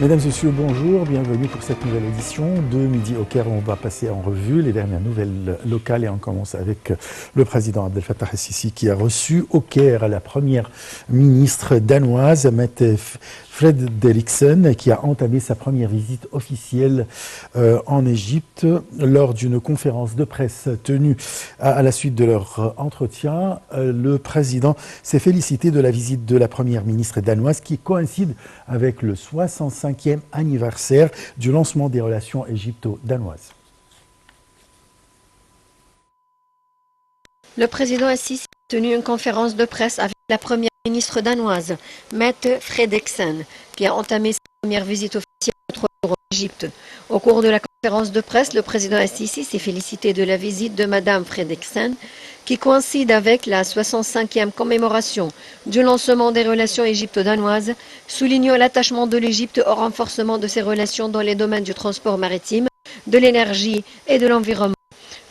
Mesdames et messieurs, bonjour, bienvenue pour cette nouvelle édition de Midi au Caire. On va passer en revue les dernières nouvelles locales et on commence avec le président Abdel Fattah el-Sisi qui a reçu au Caire la première ministre danoise, Mette Frederiksen, qui a entamé sa première visite officielle en Égypte lors d'une conférence de presse tenue à la suite de leur entretien. Le président s'est félicité de la visite de la première ministre danoise qui coïncide avec le 65e anniversaire du lancement des relations égypto-danoises. Le président Al-Sisi a tenu une conférence de presse avec la première ministre danoise, Mette Frederiksen, qui a entamé sa première visite officielle de 3 jours en Égypte. Au cours de la conférence de presse, le président Al-Sisi s'est félicité de la visite de Madame Frederiksen, qui coïncide avec la 65e commémoration du lancement des relations égypto-danoises, soulignant l'attachement de l'Égypte au renforcement de ses relations dans les domaines du transport maritime, de l'énergie et de l'environnement.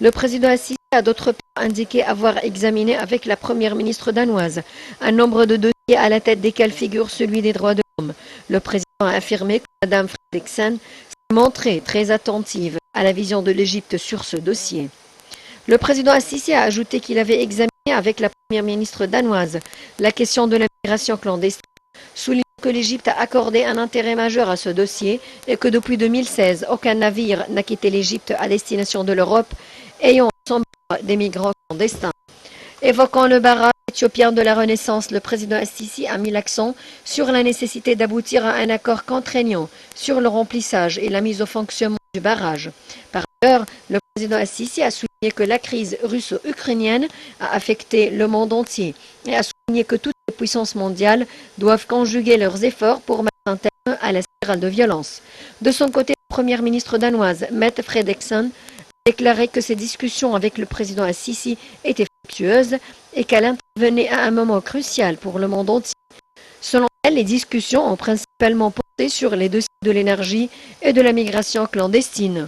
Le président Al-Sisi a d'autre part indiqué avoir examiné avec la première ministre danoise un nombre de dossiers à la tête desquels figure celui des droits de l'homme. Le président a affirmé que Mme Frederiksen s'est montrée très attentive à la vision de l'Égypte sur ce dossier. Le président Al-Sisi a ajouté qu'il avait examiné avec la première ministre danoise la question de l'immigration clandestine, soulignant que l'Égypte a accordé un intérêt majeur à ce dossier et que depuis 2016, aucun navire n'a quitté l'Égypte à destination de l'Europe ayant son bord des migrants clandestins. Évoquant le barrage éthiopien de la Renaissance, le président Al-Sisi a mis l'accent sur la nécessité d'aboutir à un accord contraignant sur le remplissage et la mise au fonctionnement du barrage. Par ailleurs, le président Al-Sisi a souligné que la crise russo-ukrainienne a affecté le monde entier et a souligné que toutes les puissances mondiales doivent conjuguer leurs efforts pour mettre un terme à la spirale de violence. De son côté, la première ministre danoise, Mette Frederiksen, a déclaré que ses discussions avec le président Al-Sisi étaient fructueuses et qu'elle intervenait à un moment crucial pour le monde entier. Selon elle, les discussions ont principalement porté sur les dossiers de l'énergie et de la migration clandestine.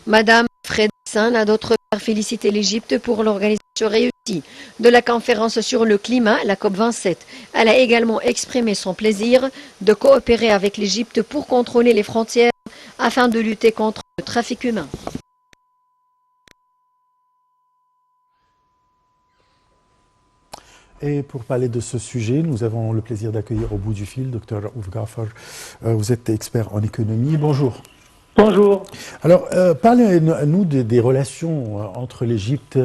Madame Frederiksen a d'autre part félicité l'Égypte pour l'organisation réussie de la conférence sur le climat, la COP27. Elle a également exprimé son plaisir de coopérer avec l'Égypte pour contrôler les frontières afin de lutter contre le trafic humain. Et pour parler de ce sujet, nous avons le plaisir d'accueillir au bout du fil Dr Raouf Ghaffar. Vous êtes expert en économie. Bonjour. Bonjour. Alors, parlez-nous des relations entre l'Égypte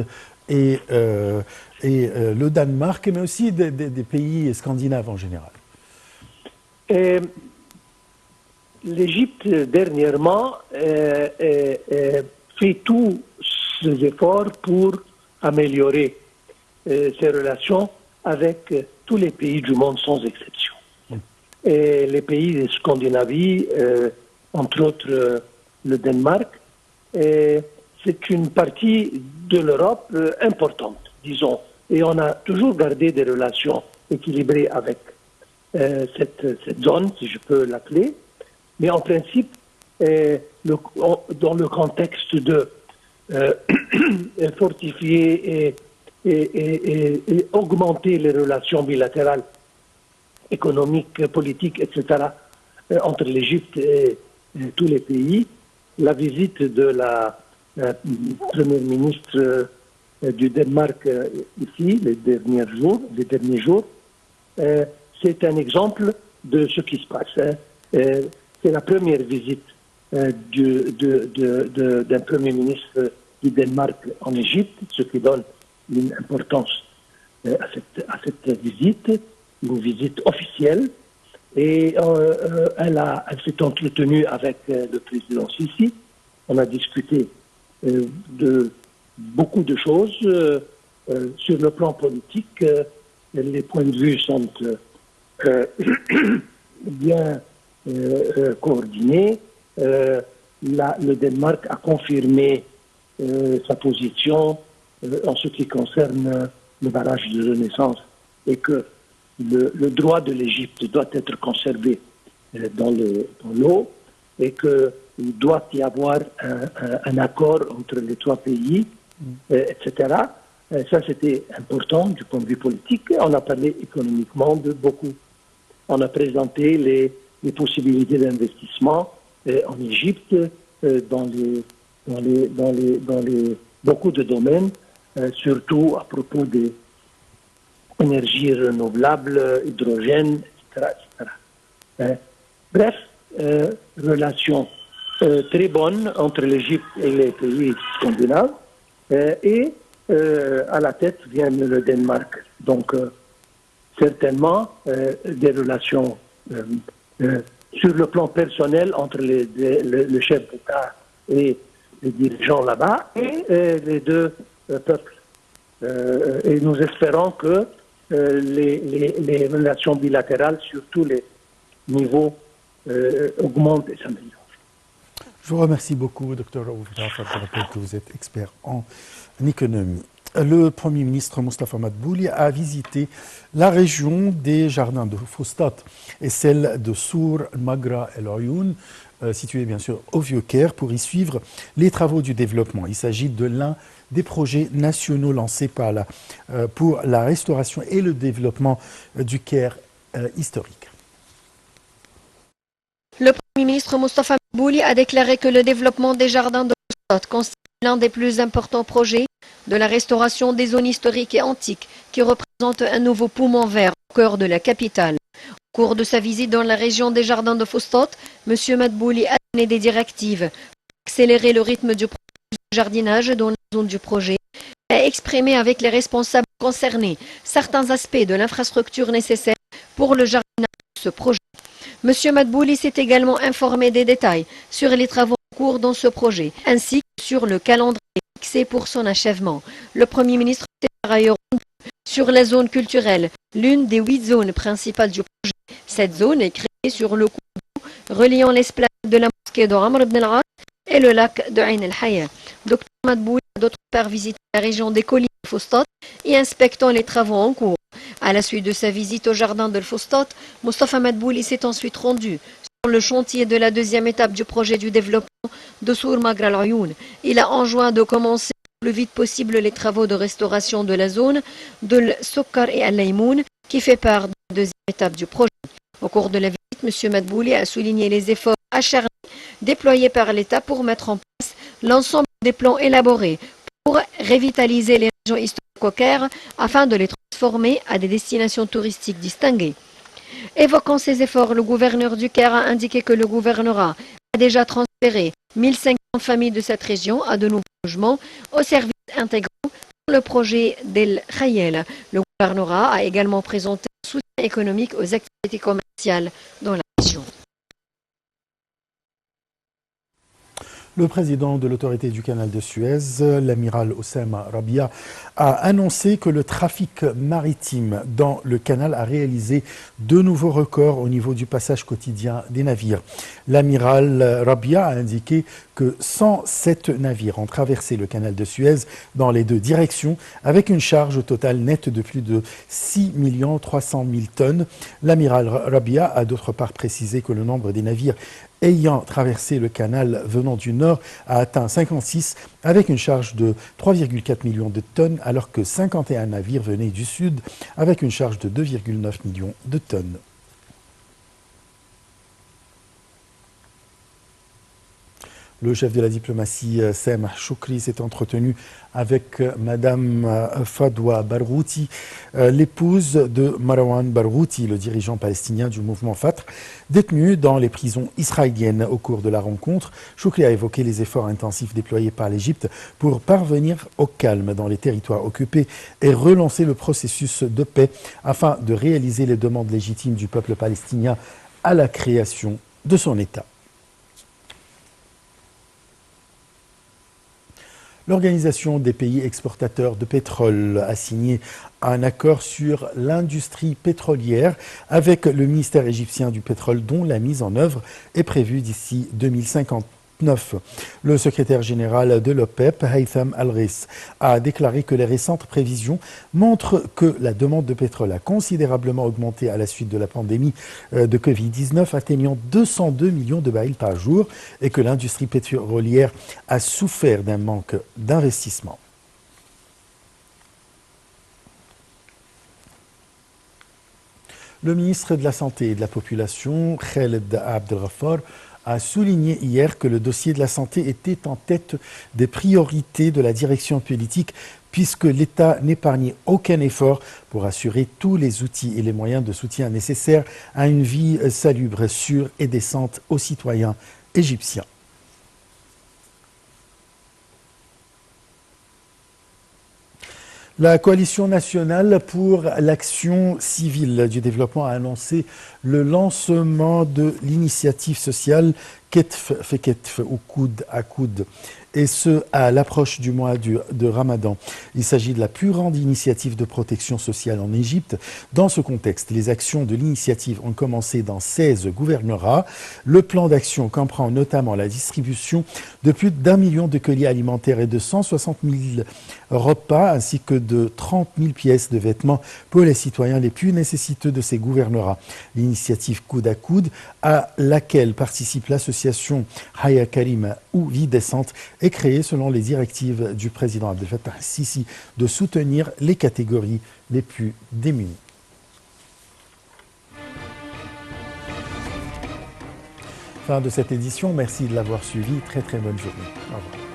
et le Danemark, mais aussi des pays scandinaves en général. L'Égypte, dernièrement, fait tous ses efforts pour améliorer ses relations avec tous les pays du monde sans exception. Et les pays de Scandinavie, entre autres le Danemark, c'est une partie de l'Europe importante, disons. Et on a toujours gardé des relations équilibrées avec cette zone, si je peux l'appeler. Mais en principe, dans le contexte de fortifier et augmenter les relations bilatérales, économiques, politiques, etc., entre l'Égypte et tous les pays, la visite de la première ministre du Danemark ici, les derniers jours, c'est un exemple de ce qui se passe. C'est la première visite d'un premier ministre du Danemark en Égypte, ce qui donne une importance à cette visite, une visite officielle. Et elle s'est entretenue avec le président Sisi. On a discuté de beaucoup de choses. Sur le plan politique, les points de vue sont bien coordonnés. Le Danemark a confirmé sa position en ce qui concerne le barrage de Renaissance et que le droit de l'Égypte doit être conservé dans l'eau et qu'il doit y avoir un accord entre les 3 pays, etc. Ça, c'était important du point de vue politique. On a parlé économiquement de beaucoup. On a présenté les possibilités d'investissement en Égypte dans beaucoup de domaines, surtout à propos des énergies renouvelables, hydrogène, etc. Bref, relation très bonne entre l'Égypte et les pays scandinaves et à la tête vient le Danemark. Donc, certainement, des relations sur le plan personnel entre le chef d'État et les dirigeants là-bas et les deux peuples. Et nous espérons que les relations bilatérales sur tous les niveaux augmentent et s'améliorent. Je vous remercie beaucoup, Dr. Raouf Jafar. Je rappelle que vous êtes expert en économie. Le Premier ministre Mostafa Madbouli a visité la région des jardins de Fustat et celle de Sour Magra El Ayoun, située bien sûr au Vieux-Caire, pour y suivre les travaux du développement. Il s'agit de l'un des projets nationaux lancés pour la restauration et le développement du Caire historique. Le Premier ministre Mostafa Madbouli a déclaré que le développement des jardins de Fustat constitue l'un des plus importants projets de la restauration des zones historiques et antiques qui représentent un nouveau poumon vert au cœur de la capitale. Au cours de sa visite dans la région des jardins de Fustat, M. Madbouli a donné des directives pour accélérer le rythme du processus de jardinage dans la zone du projet et a exprimé avec les responsables concernés certains aspects de l'infrastructure nécessaire pour le jardinage de ce projet. M. Madbouli s'est également informé des détails sur les travaux en cours dans ce projet, ainsi que sur le calendrier fixé pour son achèvement. Le Premier ministre s'est par ailleurs rendu sur la zone culturelle, l'une des 8 zones principales du projet. Cette zone est créée sur le cours d'eau reliant l'esplanade de la mosquée de Amr ibn al-As et le lac de Ain el-Haya. Dr Madbouli a d'autre part visité la région des collines de Fustat et inspectant les travaux en cours. À la suite de sa visite au jardin de Fustat, Mostafa Madbouli s'est ensuite rendu sur le chantier de la deuxième étape du projet du développement de Sour Magra El Ayoun. Il a enjoint de commencer le plus vite possible les travaux de restauration de la zone de l'Sokkar et Al-Laymoun qui fait part de la deuxième étape du projet. Au cours de la visite, M. Madbouli a souligné les efforts acharnés déployés par l'État pour mettre en place l'ensemble des plans élaborés pour revitaliser les régions historiques au Caire afin de les transformer à des destinations touristiques distinguées. Évoquant ces efforts, le gouverneur du Caire a indiqué que le gouvernorat a déjà transféré 1500 familles de cette région à de nouveaux logements au service intégrant le projet d'El Khayel. Le gouvernorat a également présenté un soutien économique aux activités commerciales dans la région. Le président de l'autorité du canal de Suez, l'amiral Oussama Rabia, a annoncé que le trafic maritime dans le canal a réalisé de nouveaux records au niveau du passage quotidien des navires. L'amiral Rabia a indiqué que 107 navires ont traversé le canal de Suez dans les deux directions avec une charge totale nette de plus de 6 300 000 tonnes. L'amiral Rabia a d'autre part précisé que le nombre des navires ayant traversé le canal venant du nord a atteint 56 avec une charge de 3,4 millions de tonnes alors que 51 navires venaient du sud avec une charge de 2,9 millions de tonnes. Le chef de la diplomatie, Sameh Choukri, s'est entretenu avec Madame Fadwa Barghouti, l'épouse de Marwan Barghouti, le dirigeant palestinien du mouvement Fatah, détenu dans les prisons israéliennes. Au cours de la rencontre, Choukri a évoqué les efforts intensifs déployés par l'Égypte pour parvenir au calme dans les territoires occupés et relancer le processus de paix afin de réaliser les demandes légitimes du peuple palestinien à la création de son État. L'Organisation des pays exportateurs de pétrole a signé un accord sur l'industrie pétrolière avec le ministère égyptien du pétrole dont la mise en œuvre est prévue d'ici 2059. Le secrétaire général de l'OPEP, Haytham Al-Ghais, a déclaré que les récentes prévisions montrent que la demande de pétrole a considérablement augmenté à la suite de la pandémie de Covid-19, atteignant 202 millions de barils par jour, et que l'industrie pétrolière a souffert d'un manque d'investissement. Le ministre de la Santé et de la Population, Khaled Abdelghafar, a souligné hier que le dossier de la santé était en tête des priorités de la direction politique puisque l'État n'épargnait aucun effort pour assurer tous les outils et les moyens de soutien nécessaires à une vie salubre, sûre et décente aux citoyens égyptiens. La Coalition nationale pour l'action civile du développement a annoncé le lancement de l'initiative sociale Ketf Fe Ketf, ou coude à coude, et ce à l'approche du mois de Ramadan. Il s'agit de la plus grande initiative de protection sociale en Égypte. Dans ce contexte, les actions de l'initiative ont commencé dans 16 gouvernorats. Le plan d'action comprend notamment la distribution de plus d'1 million de colis alimentaires et de 160 000 repas, ainsi que de 30 000 pièces de vêtements pour les citoyens les plus nécessiteux de ces gouvernorats. L'initiative Coude à Coude, à laquelle participe l'association Haya Karima ou Vie Décente, est créée selon les directives du président Abdel Fattah el-Sisi de soutenir les catégories les plus démunies. Fin de cette édition, merci de l'avoir suivi. Très très bonne journée. Au revoir.